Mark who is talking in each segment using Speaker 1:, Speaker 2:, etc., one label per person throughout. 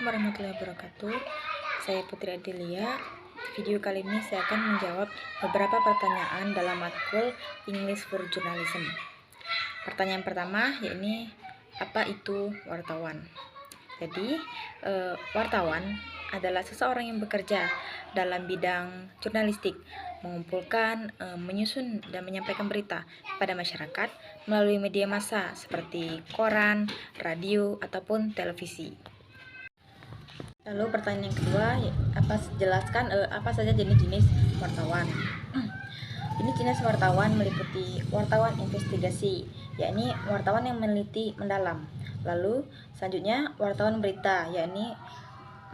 Speaker 1: warahmatullahi wabarakatuh. Saya Putri Adelia. Video kali ini saya akan menjawab beberapa pertanyaan dalam matkul English for Journalism. Pertanyaan pertama yakni apa itu wartawan? Jadi, wartawan adalah seseorang yang bekerja dalam bidang jurnalistik, mengumpulkan, menyusun dan menyampaikan berita pada masyarakat melalui media massa seperti koran, radio, ataupun televisi. Lalu pertanyaan yang kedua, jelaskan apa saja jenis-jenis wartawan. Jenis wartawan meliputi wartawan investigasi, yakni wartawan yang meneliti mendalam. Lalu selanjutnya wartawan berita, yakni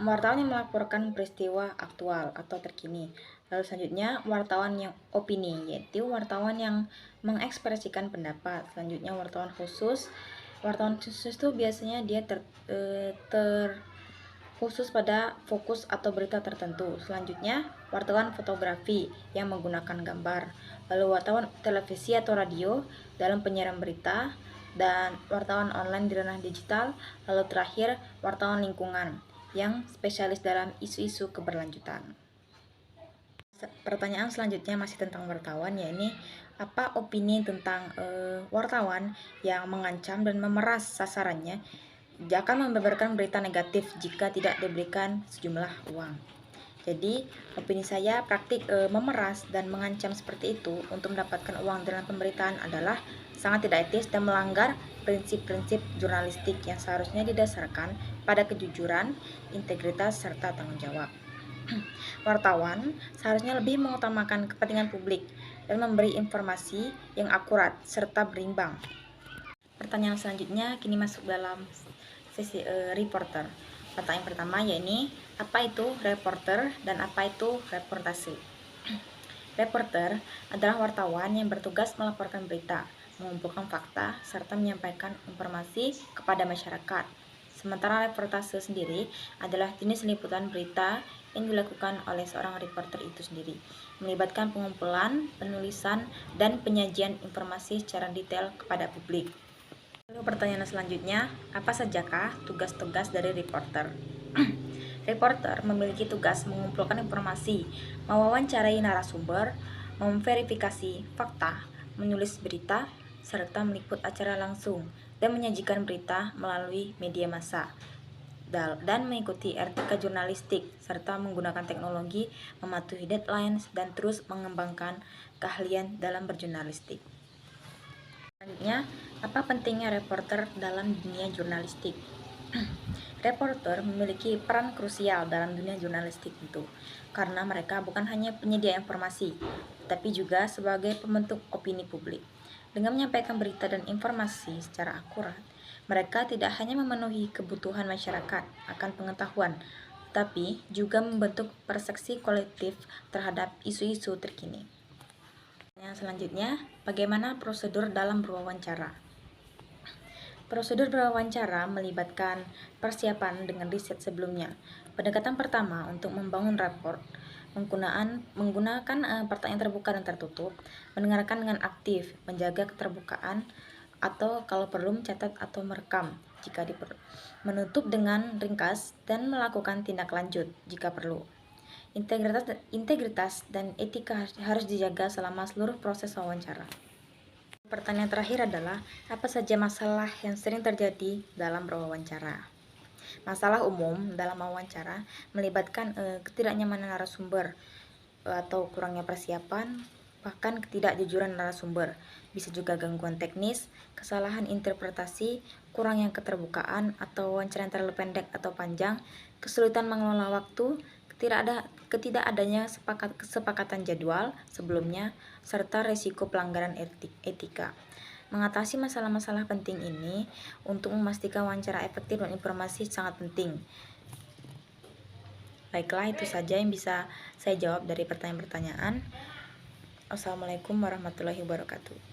Speaker 1: wartawan yang melaporkan peristiwa aktual atau terkini. Lalu selanjutnya wartawan yang opini, yaitu wartawan yang mengekspresikan pendapat. Selanjutnya wartawan khusus. Wartawan khusus itu biasanya dia khusus pada fokus atau berita tertentu. Selanjutnya, wartawan fotografi yang menggunakan gambar. Lalu wartawan televisi atau radio dalam penyiaran berita, dan wartawan online di ranah digital. Lalu terakhir, wartawan lingkungan yang spesialis dalam isu-isu keberlanjutan. Pertanyaan selanjutnya masih tentang wartawan, yakni apa opini tentang wartawan yang mengancam dan memeras sasarannya akan membeberkan berita negatif jika tidak diberikan sejumlah uang. Jadi, opini saya praktik memeras dan mengancam seperti itu untuk mendapatkan uang dalam pemberitaan adalah sangat tidak etis dan melanggar prinsip-prinsip jurnalistik yang seharusnya didasarkan pada kejujuran, integritas, serta tanggung jawab. Wartawan seharusnya lebih mengutamakan kepentingan publik dan memberi informasi yang akurat serta berimbang. Pertanyaan selanjutnya kini masuk dalam sesi reporter. Pertanyaan pertama yakni apa itu reporter dan apa itu reportase? Reporter adalah wartawan yang bertugas melaporkan berita, mengumpulkan fakta, serta menyampaikan informasi kepada masyarakat. Sementara reportase sendiri adalah jenis liputan berita yang dilakukan oleh seorang reporter itu sendiri, melibatkan pengumpulan, penulisan, dan penyajian informasi secara detail kepada publik. Lalu pertanyaan selanjutnya, apa sajakah tugas-tugas dari reporter? Reporter memiliki tugas mengumpulkan informasi, mewawancarai narasumber, memverifikasi fakta, menulis berita, serta meliput acara langsung, dan menyajikan berita melalui media massa, dan mengikuti etika jurnalistik, serta menggunakan teknologi, mematuhi deadlines, dan terus mengembangkan keahlian dalam berjurnalistik. Selanjutnya, apa pentingnya reporter dalam dunia jurnalistik? Reporter memiliki peran krusial dalam dunia jurnalistik itu, karena mereka bukan hanya penyedia informasi, tapi juga sebagai pembentuk opini publik. Dengan menyampaikan berita dan informasi secara akurat, mereka tidak hanya memenuhi kebutuhan masyarakat akan pengetahuan, tapi juga membentuk persepsi kolektif terhadap isu-isu terkini. Yang selanjutnya, bagaimana prosedur dalam berwawancara? Prosedur berwawancara melibatkan persiapan dengan riset sebelumnya. Pendekatan pertama untuk membangun raport menggunakan pertanyaan terbuka dan tertutup, mendengarkan dengan aktif, menjaga keterbukaan, atau kalau perlu mencatat atau merekam jika diperlukan, menutup dengan ringkas, dan melakukan tindak lanjut jika perlu. Integritas dan etika harus dijaga selama seluruh proses wawancara. Pertanyaan terakhir adalah, apa saja masalah yang sering terjadi dalam berwawancara? Masalah umum dalam wawancara melibatkan ketidaknyamanan narasumber atau kurangnya persiapan, bahkan ketidakjujuran narasumber. Bisa juga gangguan teknis, kesalahan interpretasi, kurangnya keterbukaan atau wawancara yang terlalu pendek atau panjang, kesulitan mengelola waktu, ketidakadanya kesepakatan jadwal sebelumnya, serta risiko pelanggaran etika. Mengatasi masalah-masalah penting ini untuk memastikan wawancara efektif dan informasi sangat penting. Baiklah, itu saja yang bisa saya jawab dari pertanyaan-pertanyaan. Wassalamualaikum warahmatullahi wabarakatuh.